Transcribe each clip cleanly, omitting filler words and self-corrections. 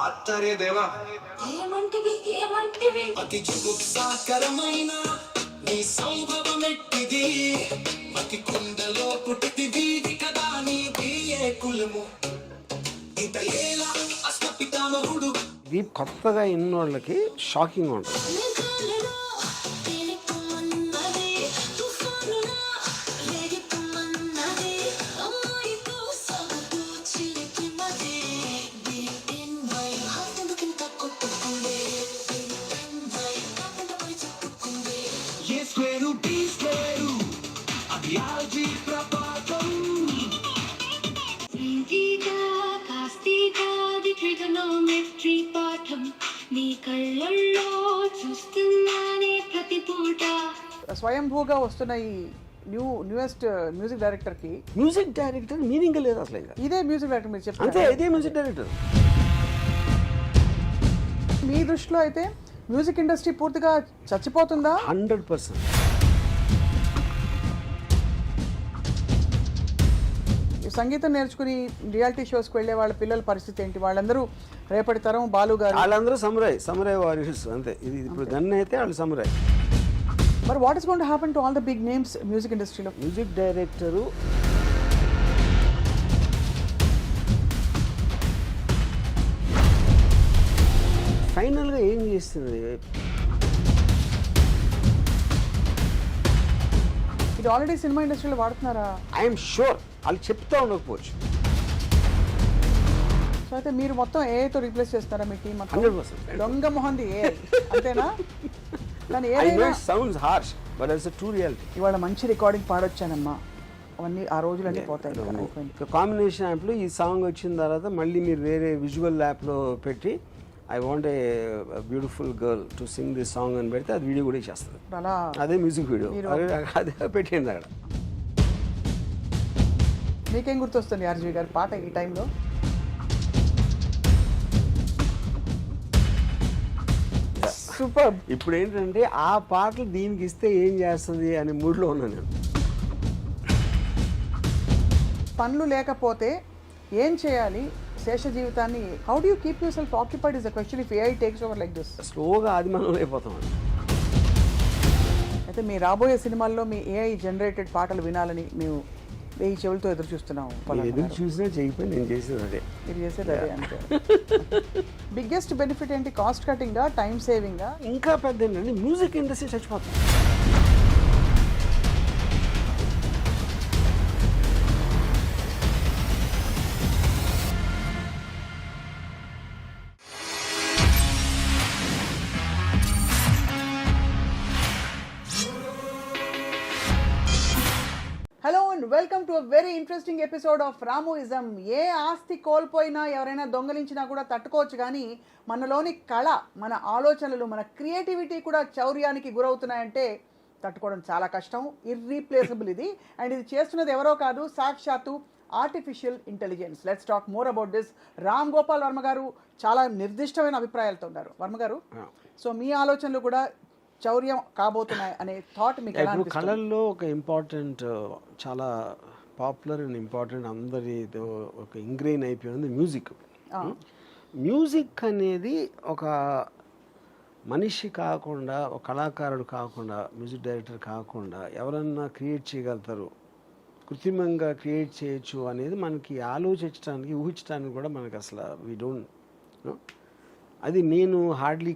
ఆచార్య దేవా ఏమంటివి అతి జుగుప్సాకరమైన నీ సంభవమెట్టిది మతి కుండలో పుట్టిది కదా నీది ఏ కులము ఇంత ఏలా అస్మపితామహుడు. ఇది కొత్తగా ఇన్నోళ్ళకి షాకింగ్ ఉంటుంది. స్వయంభూగా వస్తున్న ఈ న్యూయెస్ట్ మ్యూజిక్ డైరెక్టర్కి మ్యూజిక్ డైరెక్టర్ మీనింగ్ లేదు అసలు. ఇంకా ఇదే మ్యూజిక్ డైరెక్టర్ మీరు అంతే, చెప్తారు. ఇదే మ్యూజిక్ డైరెక్టర్. మీ దృష్టిలో అయితే మ్యూజిక్ ఇండస్ట్రీ పూర్తిగా చచ్చిపోతుందా? 100%. సంగీతం నేర్చుకుని రియాలిటీ షోస్కి వెళ్ళే వాళ్ళ పిల్లల పరిస్థితి ఏంటి? వాళ్ళందరూ రేపటి తరం బాలు గారు వాళ్ళందరూ సమురాయ్ వారియర్స్ అంతే. ఇది ఇప్పుడు గన్ అయితే వాళ్ళు సమురాయ్. మరి what is going to happen to all the big names music ఇండస్ట్రీలో? మ్యూజిక్ డైరెక్టరు ఫైనల్గా ఏం చేస్తుంది? ఇది ఆల్రెడీ సినిమా ఇండస్ట్రీలో వాడుతున్నారా? ఐఎమ్ షూర్ వాళ్ళు చెప్తా ఉండకపోవచ్చు. సో అయితే మీరు మొత్తం ఏఐతో రీప్లేస్ చేస్తారా మీ టీం? 100%. దొంగ మొహంది ఏ అంతేనా? కానీ I know ఏదైనా it sounds harsh, but it's a true reality. ఇవాళ మంచి రికార్డింగ్ పాడొచ్చానమ్మా, అవన్నీ ఆ రోజులన్నీ పోతాయి. అయిపోయింది. కాంబినేషన్ యాప్లో ఈ సాంగ్ వచ్చిన తర్వాత మళ్ళీ మీరు వేరే విజువల్ యాప్లో పెట్టి I want a beautiful girl to sing this song అని పెడితే అది వీడియో కూడా చేస్తుంది. అలా అదే మ్యూజిక్ వీడియో అదే పెట్టింది అక్కడ. మీకేం గుర్తొస్తుంది ఆర్జీవి గారి పాట ఈ టైంలో? సూపర్. ఇప్పుడు ఏంటంటే ఆ పాటలు దీనికి ఇస్తే ఏం చేస్తుంది అనే మూడ్లో ఉన్నాను నేను. పనులు లేకపోతే ఏం చేయాలి శేష జీవితాన్ని? How do you keep your self occupied is the question if AI takes over like this. స్లోగా ఆదిమానం అయిపోతాం. అయితే మీ రాబోయే సినిమాల్లో మీ ఏఐ జనరేటెడ్ పాటలు వినాలని మేము వెయ్యి చెవులతో ఎదురు చూస్తున్నాము. ఎదురు చూసినా చేయకపోయి నేను చేసేది అదే. మీరు చేసేది అదే అంతే. బిగ్గెస్ట్ బెనిఫిట్ ఏంటి? కాస్ట్ కటింగా, టైం సేవింగా? ఇంకా పెద్ద ఏంటంటే మ్యూజిక్ ఇండస్ట్రీ చచ్చిపోతుంది. Hello and welcome to a very interesting episode of Ramoism. ఏ ఆస్తి కోల్పోయినా, ఎవరైనా దొంగలించినా కూడా తట్టుకోవచ్చు, కానీ మనలోని కళ, మన ఆలోచనలు, మన క్రియేటివిటీ కూడా చౌర్యానికి గురవుతున్నాయంటే తట్టుకోవడం చాలా కష్టం. ఇర్రీప్లేసబుల్ ఇది. అండ్ ఇది చేస్తున్నది ఎవరో కాదు, సాక్షాత్తు artificial intelligence. Let's talk more about this. Ram Gopal Varma గారు చాలా నిర్దిష్టమైన అభిప్రాయాలతో ఉన్నారు. వర్మ గారు, సో మీ ఆలోచనలు కూడా చౌర్యం కాబోతున్నాయి అనే థాట్ మీకు ఎలా ఇప్పుడు అనిపిస్తుంది? కళల్లో ఒక ఇంపార్టెంట్, చాలా పాపులర్ అండ్ ఇంపార్టెంట్, అందరి ఒక ఇంగ్రెయిన్ అయిపోయింది మ్యూజిక్. మ్యూజిక్ అనేది ఒక మనిషి కాకుండా, ఒక కళాకారుడు కాకుండా, మ్యూజిక్ డైరెక్టర్ కాకుండా ఎవరన్నా క్రియేట్ చేయగలుగుతారు, కృత్రిమంగా క్రియేట్ చేయొచ్చు అనేది మనకి ఆలోచించడానికి, ఊహించడానికి కూడా మనకి అసలు వీ డోంట్ నో. అది నేను హార్డ్లీ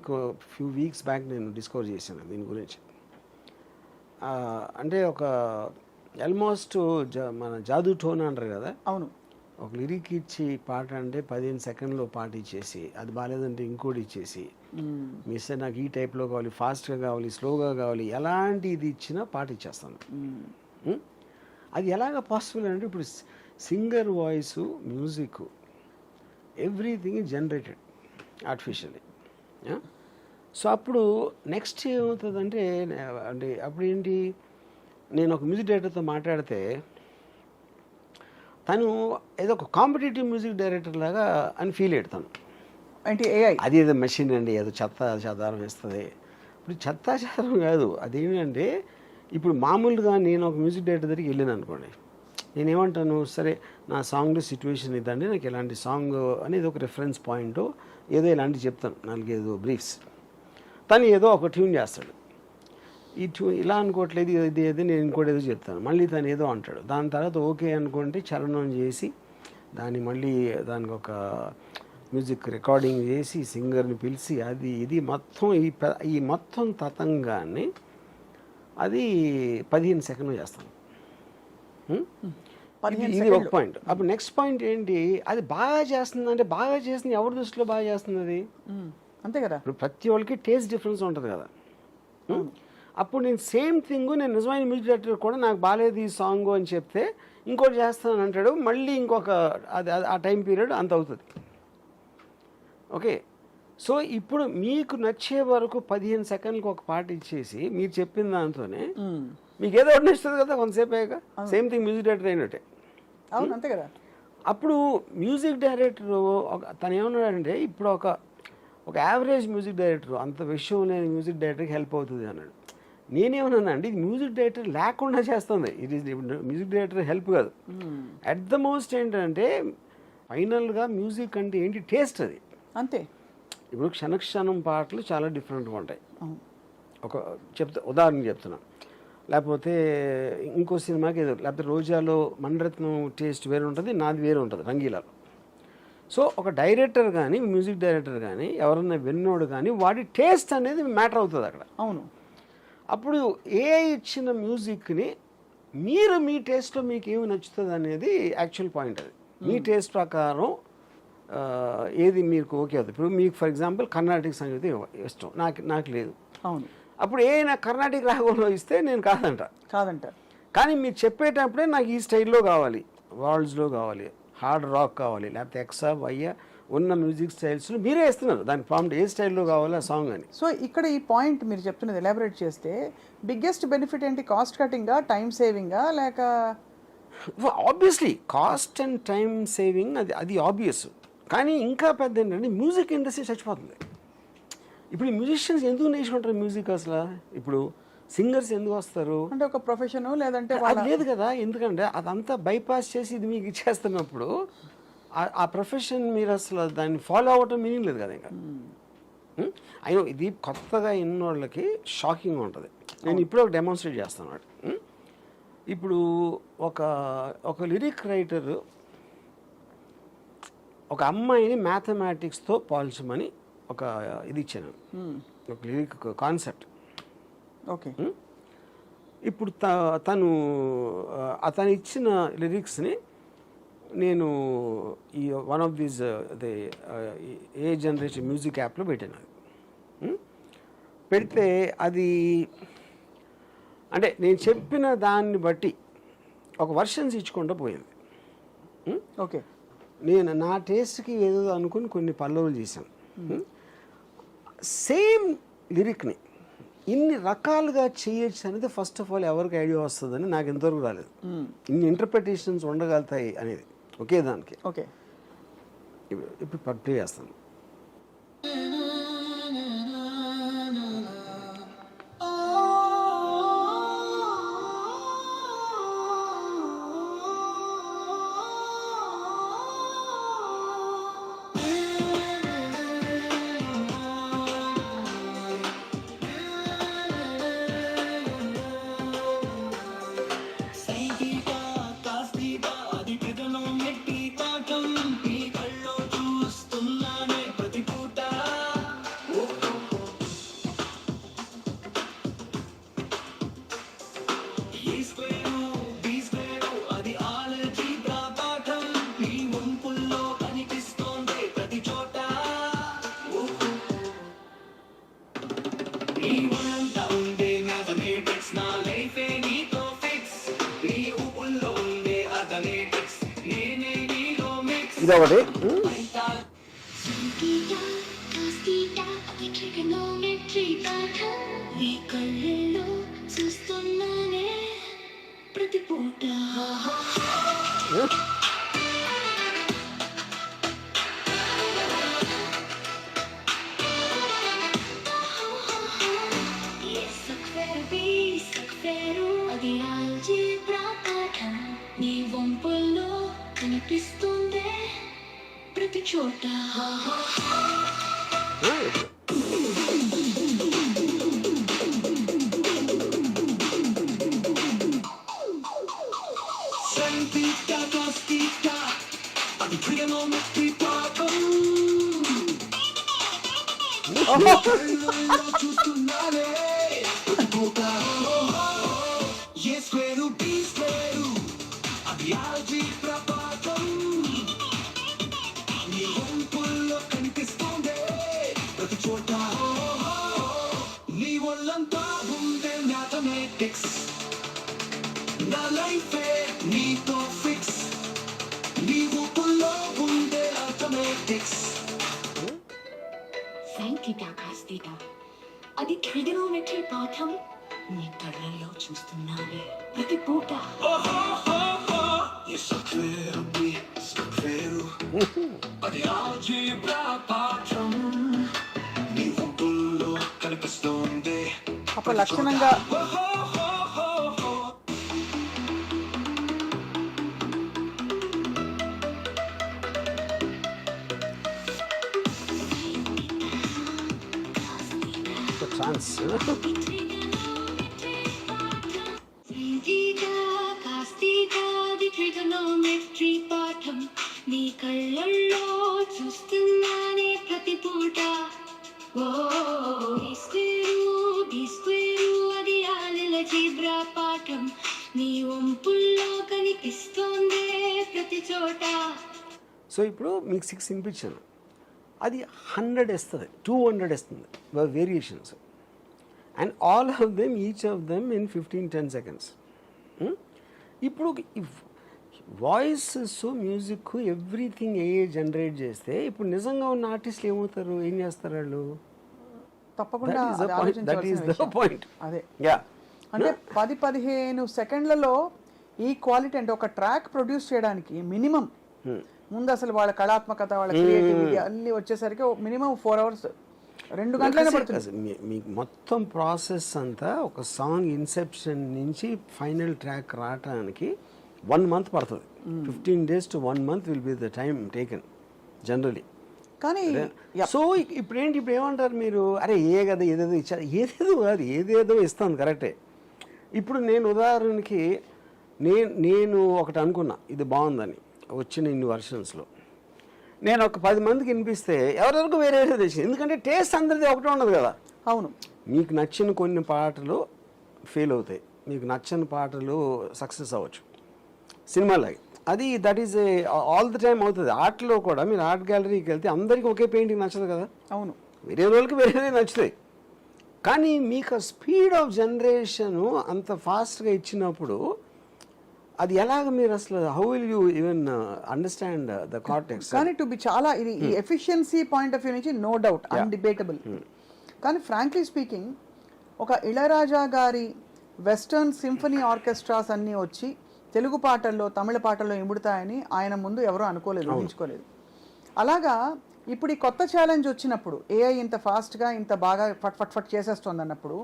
ఫ్యూ వీక్స్ బ్యాక్ నేను డిస్కవర్ చేశాను దీని గురించి. అంటే ఒక ఆల్మోస్ట్ మన జాదూ టోన్ అంటారు కదా. అవును. ఒక లిరిక్ ఇచ్చి పాట అంటే 15 సెకండ్లో పాట ఇచ్చేసి, అది బాగాలేదంటే ఇంకోటి ఇచ్చేసి, మిస్ నాకు ఈ టైప్లో కావాలి, ఫాస్ట్గా కావాలి, స్లోగా కావాలి, ఎలాంటి ఇది ఇచ్చినా పాట ఇచ్చేస్తాను. అది ఎలాగ పాసిబుల్ అంటే ఇప్పుడు singer voice, music, everything is generated artificially. So అప్పుడు నెక్స్ట్ ఏమవుతుందంటే, అంటే అప్పుడు ఏంటి, నేను ఒక మ్యూజిక్ డైరెక్టర్తో మాట్లాడితే తను ఏదో ఒక కాంపిటేటివ్ మ్యూజిక్ డైరెక్టర్ లాగా అని ఫీల్ అయ్యాడు. అంటే ఏఐ అది ఏదో మెషిన్ అండి, ఏదో చెత్త చెదారం వేస్తుంది. ఇప్పుడు చెత్త చెదారం కాదు, అదేంటంటే ఇప్పుడు మామూలుగా నేను ఒక మ్యూజిక్ డైరెక్టర్ దగ్గరికి వెళ్ళాను అనుకోండి, నేనేమంటాను, సరే నా సాంగ్లో సిచ్యువేషన్ ఇదండి, నాకు ఇలాంటి సాంగ్ అనేది ఒక రిఫరెన్స్ పాయింట్, ఏదో ఇలాంటివి చెప్తాను, 4-5 బ్రీఫ్స్. తను ఏదో ఒక ట్యూన్ చేస్తాడు, ఈ ట్యూన్ ఇలా అనుకోవట్లేదు, ఇది ఏది నేను ఇంకోటి ఏదో చెప్తాను, మళ్ళీ తను ఏదో అంటాడు. దాని తర్వాత ఓకే అనుకుంటే చరణం చేసి దాన్ని మళ్ళీ దానికి ఒక మ్యూజిక్ రికార్డింగ్ చేసి సింగర్ని పిలిచి అది ఇది మొత్తం ఈ మొత్తం తతంగాన్ని అది 15 సెకండ్లు చేస్తాను. ఇది ఒక పాయింట్. అప్పుడు నెక్స్ట్ పాయింట్ ఏంటి, అది బాగా చేస్తుంది అంటే బాగా చేస్తుంది ఎవరి దృష్టిలో బాగా చేస్తుంది అది, అంతే కదా. ఇప్పుడు ప్రతి వాళ్ళకి టేస్ట్ డిఫరెన్స్ ఉంటుంది కదా. అప్పుడు నేను సేమ్ థింగ్ నేను నిజమైన మ్యూజిక్ డైరెక్టర్ కూడా నాకు బాగాలేదు ఈ సాంగ్ అని చెప్తే ఇంకోటి చేస్తాను అంటాడు, మళ్ళీ ఇంకొక అది ఆ టైం పీరియడ్ అంత అవుతుంది. ఓకే, సో ఇప్పుడు మీకు నచ్చే వరకు 15 సెకండ్లకు ఒక పాట ఇచ్చేసి మీరు చెప్పిన దాంతోనే మీకు ఏదో ఒకటి నచ్చుతుంది కదా కొంతసేపు అయ్యాక. సేమ్ థింగ్ మ్యూజిక్ డైరెక్టర్ అయినట్టే. అవును, అంతే కదా. అప్పుడు మ్యూజిక్ డైరెక్టర్ తను ఏమన్నాడంటే, ఇప్పుడు ఒక యావరేజ్ మ్యూజిక్ డైరెక్టర్, అంత విషయం లేని మ్యూజిక్ డైరెక్టర్కి హెల్ప్ అవుతుంది అన్నాడు. నేనేమన్నాను అంటే, ఇది మ్యూజిక్ డైరెక్టర్ లేకుండా చేస్తుంది, ఇది మ్యూజిక్ డైరెక్టర్ హెల్ప్ కాదు. అట్ ద మోస్ట్ ఏంటంటే ఫైనల్గా మ్యూజిక్ అంటే ఏంటి, టేస్ట్ అది అంతే. ఇప్పుడు క్షణక్షణం పాటలు చాలా డిఫరెంట్గా ఉంటాయి. ఉదాహరణ చెప్తున్నా, లేకపోతే ఇంకో సినిమాకి ఏదో, లేకపోతే రోజాలో మణిరత్నం టేస్ట్ వేరే ఉంటుంది, నాది వేరే ఉంటుంది రంగీలాలో. సో ఒక డైరెక్టర్ కానీ మ్యూజిక్ డైరెక్టర్ కానీ ఎవరన్నా విన్నోడు కానీ వాడి టేస్ట్ అనేది మ్యాటర్ అవుతుంది అక్కడ. అవును. అప్పుడు ఏ ఇచ్చిన మ్యూజిక్ని మీరు మీ టేస్ట్లో మీకు ఏమి నచ్చుతుంది అనేది యాక్చువల్ పాయింట్. అది మీ టేస్ట్ ప్రకారం ఏది మీకు ఓకే అవుతుంది. ఇప్పుడు మీకు ఫర్ ఎగ్జాంపుల్ కర్ణాటక సంగీతం ఇష్టం, నాకు లేదు. అవును. అప్పుడు నాకు కర్ణాటక రాగంలో ఇస్తే నేను కాదంట. కానీ మీరు చెప్పేటప్పుడే నాకు ఈ స్టైల్లో కావాలి, వాల్డ్స్లో కావాలి, హార్డ్ రాక్ కావాలి, లేకపోతే ఎక్సా వయ్య ఉన్న మ్యూజిక్ స్టైల్స్లో మీరే ఇస్తున్నారు దానికి ప్రాంప్ట్ ఏ స్టైల్లో కావాలి ఆ సాంగ్ అని. సో ఇక్కడ ఈ పాయింట్ మీరు చెప్తున్నది ఎలాబరేట్ చేస్తే బిగ్గెస్ట్ బెనిఫిట్ ఏంటి, కాస్ట్ కటింగా, టైం సేవింగా, లేక? Obviously cost and time saving, అది ఆబ్వియస్. కానీ ఇంకా పెద్ద ఏంటంటే మ్యూజిక్ ఇండస్ట్రీ చచ్చిపోతుంది. ఇప్పుడు మ్యూజిషియన్స్ ఎందుకు నేర్చుకుంటారు మ్యూజిక్ అసలు? ఇప్పుడు సింగర్స్ ఎందుకు వస్తారు అంటే ఒక ప్రొఫెషన్ లేదంటే అది లేదు కదా. ఎందుకంటే అదంతా బైపాస్ చేసి ఇది మీకు ఇచ్చేస్తున్నప్పుడు ఆ ప్రొఫెషన్ మీరు అసలు దాన్ని ఫాలో అవ్వటం మీనింగ్ లేదు కదా ఇంకా. అయినా ఇది కొత్తగా ఇన్నోళ్ళకి షాకింగ్ ఉంటుంది. నేను ఇప్పుడు ఒక డెమాన్స్ట్రేట్ చేస్తాను అన్నమాట. ఇప్పుడు ఒక లిరిక్ రైటర్ ఒక అమ్మాయిని మ్యాథమెటిక్స్తో పోల్చమని ఒక ఇది ఇచ్చాను, ఒక లిరిక్ కాన్సెప్ట్. ఓకే. ఇప్పుడు అతను ఇచ్చిన లిరిక్స్ని నేను ఈ one of these A generation music యాప్లో పెట్టాను. పెడితే అది అంటే నేను చెప్పిన దాన్ని బట్టి ఒక వర్షన్స్ ఇచ్చుకుంటూ పోయింది. ఓకే. నేను నా టేస్ట్కి ఏదో అనుకుని కొన్ని పల్లవులు చేశాను. సేమ్ లిరిక్ని ఇన్ని రకాలుగా చేయొచ్చు అనేది ఫస్ట్ ఆఫ్ ఆల్ ఎవరికి ఐడియా వస్తుందని నాకు ఎంతవరకు రాలేదు. ఇన్ని ఇంటర్ప్రిటేషన్స్ ఉండగలుగుతాయి అనేది ఒకే దానికి. ఓకే. ఇప్పుడు ప్లే చేస్తాను. ఇదొకటి. అది ఆల్జీబ్రా పాఠం, నీ చోట Sentita costita, అది trigonometry పాఠం. కళ్ళల్లో చూస్తున్నానే ప్రతిపూట. ఏ స్క్వేరు బి స్క్వేరు అది ఆల్జీబ్రా పాఠం. నీ వంపుల్లో కనిపిస్తుందే ప్రతి చోట. నీ ఒళ్ళంతా ఉందే మ్యాథమెటిక్స్. నా లైఫే నీతో ఫిక్స్. నీ ఊపుల్లో ఉందే automatics. Sine theta cos theta అది ట్రిగనోమెట్రీ పాఠం నీ కళ్ళల్లో చూస్తున్నానే ప్రతి పూట ఏ స్క్వేరు బి స్క్వేరు అది ఆల్జీబ్రా పాఠం. నీ ఊపుల్లో కనిపిస్తోంది అప్పుడు లక్షణంగా ఛాన్స్ థీటా కాస్ థీటా అది ట్రిగనోమెట్రీ పాఠం నీ కళ్ళల్లో చూస్తున్నానే ప్రతి పూట ఓ బి స్క్వేరు అది ఆల్జీబ్రా పాఠం నీ వంపుల్లో కనిపిస్తోందే ప్రతి చోట. సో ఇప్పుడు మీకు 6 వినిపించాను, అది 100 ఇస్తుంది, 200 ఇస్తుంది variations, and all of them each of them in 15-10 seconds. ఇప్పుడు వాయిస్ మ్యూజిక్ ఎవ్రీథింగ్ జనరేట్ చేస్తే ఇప్పుడు నిజంగా ఉన్న ఆర్టిస్టులు ఏమవుతారు, ఏం చేస్తారు వాళ్ళు? తప్పకుండా That is the అది point. That is ఆలోచించవలసిన the విషయం. point. అదే Yeah. అంటే 10-15 సెకండ్లలో ఈ క్వాలిటీ అంటే ఒక ట్రాక్ ప్రొడ్యూస్ చేయడానికి మినిమం ముందు అసలు వాళ్ళ కళాత్మకత వాళ్ళ క్రియేటివిటీ అన్ని వచ్చేసరికి మినిమం 4 hours 2 గంటలైనా పడుతుంది. మీకు మొత్తం ప్రాసెస్ అంతా ఒక సాంగ్ ఇన్సెప్షన్ నుంచి ఫైనల్ ట్రాక్ రావడానికి 1 month పడుతుంది. 15 days to 1 month will be the time taken generally. కానీ సో ఇప్పుడు ఏమంటారు మీరు, అరే కదా ఏదేదో ఇచ్చారు, ఏదేదో కాదు, ఏదేదో ఇస్తాను కరెక్టే. ఇప్పుడు నేను ఉదాహరణకి నేను ఒకటి అనుకున్నా ఇది బాగుందని వచ్చిన ఇన్ని వర్షన్స్లో, నేను ఒక 10 మందికి వినిపిస్తే ఎవరెవరికి వేరే తెచ్చింది, ఎందుకంటే టేస్ట్ అందరిది ఒకటే ఉండదు కదా. అవును, మీకు నచ్చిన కొన్ని పాటలు ఫెయిల్ అవుతాయి, మీకు నచ్చని పాటలు సక్సెస్ అవ్వచ్చు సినిమాలాగే. అది that is all the time అవుతుంది. ఆర్ట్లో కూడా మీరు ఆర్ట్ గ్యాలరీకి వెళ్తే అందరికీ ఒకే పెయింటింగ్ నచ్చదు కదా, అవును, వేరే వాళ్ళకి వేరేదే నచ్చుతాయి. కానీ మీకు స్పీడ్ ఆఫ్ జనరేషను అంత ఫాస్ట్గా ఇచ్చినప్పుడు అది ఎలాగ మీరు అసలు how will you even understand the cortex? కానీ టు బి చాలా ఇది ఎఫిషియన్సీ పాయింట్ ఆఫ్ వ్యూ నుంచి నో డౌట్ అన్డిబేటబుల్. కానీ ఫ్రాంక్లీ స్పీకింగ్ ఒక ఇళయరాజా గారి వెస్టర్న్ సింఫనీ ఆర్కెస్ట్రాస్ అన్నీ వచ్చి తెలుగు పాటల్లో తమిళ పాటల్లో ఇముడుతాయని ఆయన ముందు ఎవరూ అనుకోలేదు, ఊహించుకోలేదు. అలాగా ఇప్పుడు ఈ కొత్త ఛాలెంజ్ వచ్చినప్పుడు ఏఐ ఇంత ఫాస్ట్గా ఇంత బాగా ఫట్ ఫట్ చేసేస్తుంది అన్నప్పుడు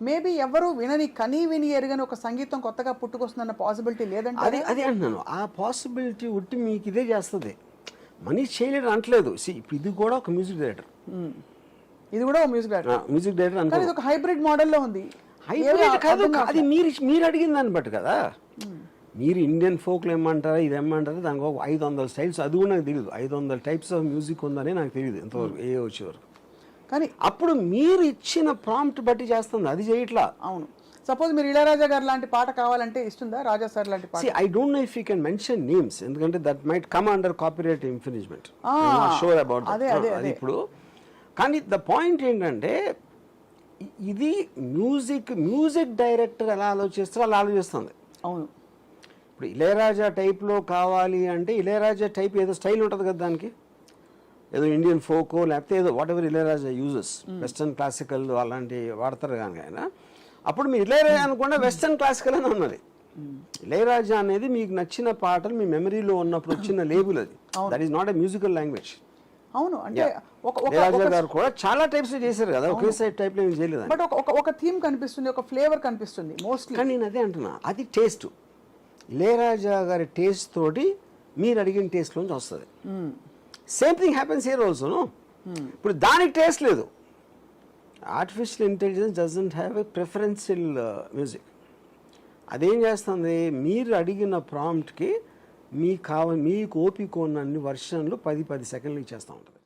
మేబీ ఎవరు విని ఎరగని ఒక సంగీతం కొత్తగా పుట్టుకొస్తుందన్న పాసిబిలిటీ లేదంటే అదే అంటున్నాను. ఆ పాసిబిలిటీ ఉట్టి మీకు ఇదే చేస్తుంది, మనీష్ చేయలేడు అంటలేదు. ఇది కూడా ఒక మ్యూజిక్ డైరెక్టర్, ఇది కూడా ఒక మ్యూజిక్ డైరెక్టర్ అంటే ఇది ఒక హైబ్రిడ్ మోడల్లో ఉంది. హైబ్రిడ్ కాదు, అది మీరు అడిగిన దాన్ని బట్టి కదా. మీరు ఇండియన్ ఫోక్లో ఏమంటారా ఇది ఏమంటారా దానికి ఒక 500 స్టైల్స్, అది కూడా నాకు తెలియదు. 500 టైప్స్ ఆఫ్ మ్యూజిక్ ఉందని నాకు తెలియదు ఇంతవరకు వచ్చేవరకు. కానీ అప్పుడు మీరు ఇచ్చిన ప్రాంప్ట్ బట్టి చేస్తుంది, అది చేయట్లా. అవును, సపోజ్ మీరు ఇళయరాజా గారు లాంటి పాట కావాలంటే ఇస్తుందా, రాజా సార్ లాంటి పాట? I don't know if you can mention names, ఎందుకంటే that might come under copyright infringement. Sure about అదే ఇప్పుడు. కానీ ద పాయింట్ ఏంటంటే ఇది మ్యూజిక్ డైరెక్టర్ ఎలా ఆలోచిస్తారో అలా ఆలోచిస్తుంది. అవును, ఇప్పుడు ఇళయరాజా టైప్లో కావాలి అంటే ఇళయరాజా టైప్ ఏదో స్టైల్ ఉంటుంది కదా, దానికి ఏదో ఇండియన్ ఫోకో లేకపోతే ఏదో what ever Ilaiyaraaja uses, western classical అలాంటివి వాడతారు కానీ ఆయన. అప్పుడు మీరు ఇళయరాజా అనుకుంటే వెస్టర్న్ క్లాసికల్ అని ఉన్నది. ఇళయరాజా అనేది మీకు నచ్చిన పాటలు మీ మెమరీలో ఉన్నప్పుడు వచ్చిన లేబుల్ అది. That is not a musical language. అవును, అంటే ఇళయరాజా గారు కూడా చాలా టైప్స్ చేశారు కదా, ఒకే సైడ్ టైప్లో ఏం చేయలేదు. బట్ ఒక థీమ్ కనిపిస్తుంది, ఒక ఫ్లేవర్ కనిపిస్తుంది మోస్ట్లీ. కానీ నేను అదే అంటున్నా, అది టేస్ట్. ఇళయరాజా గారి టేస్ట్ తోటి మీరు అడిగిన టేస్ట్లోంచి వస్తుంది. Same thing happens here also. ఇప్పుడు దానికి టేస్ట్ లేదు. Artificial intelligence doesn't have a preferential music. అదేం చేస్తుంది, మీరు అడిగిన ప్రాంప్ట్కి మీకు ఓపిక ఉన్నన్ని వర్షన్లు 10 సెకండ్లు ఇచ్చేస్తూ ఉంటుంది.